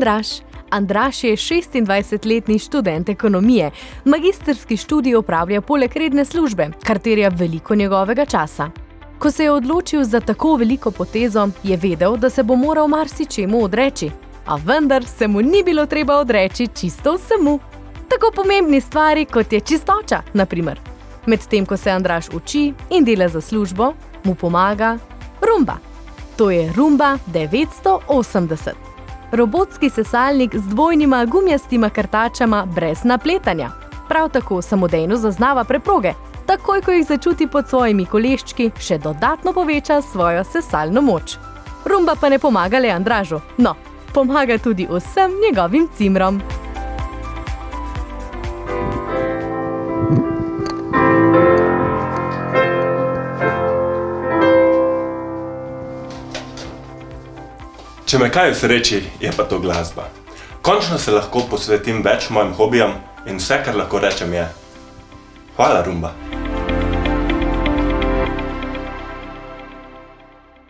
Andraž. Andraž je 26-letni študent ekonomije. Magistrski študij opravlja poleg redne službe, kar terja veliko njegovega časa. Ko se je odločil za tako veliko potezo, je vedel, da se bo moral marsičemu odreči. A vendar se mu ni bilo treba odreči čisto vsemu. Tako pomembni stvari, kot je čistoča, na primer. Medtem ko se Andraž uči in dela za službo, mu pomaga Roomba. To je Roomba 980. Robotski sesalnik z dvojnima gumijastima krtačama brez napletanja. Prav tako samodejno zaznava preproge. Takoj, ko jih začuti pod svojimi koleščki, še dodatno poveča svojo sesalno moč. Roomba pa ne pomaga le Andražu. No, pomaga tudi vsem njegovim cimrom. Če me kaj v sreči, je pa to glasba. Končno se lahko posvetim več mojim hobijam in vse, kar lahko rečem, je: hvala, Roomba.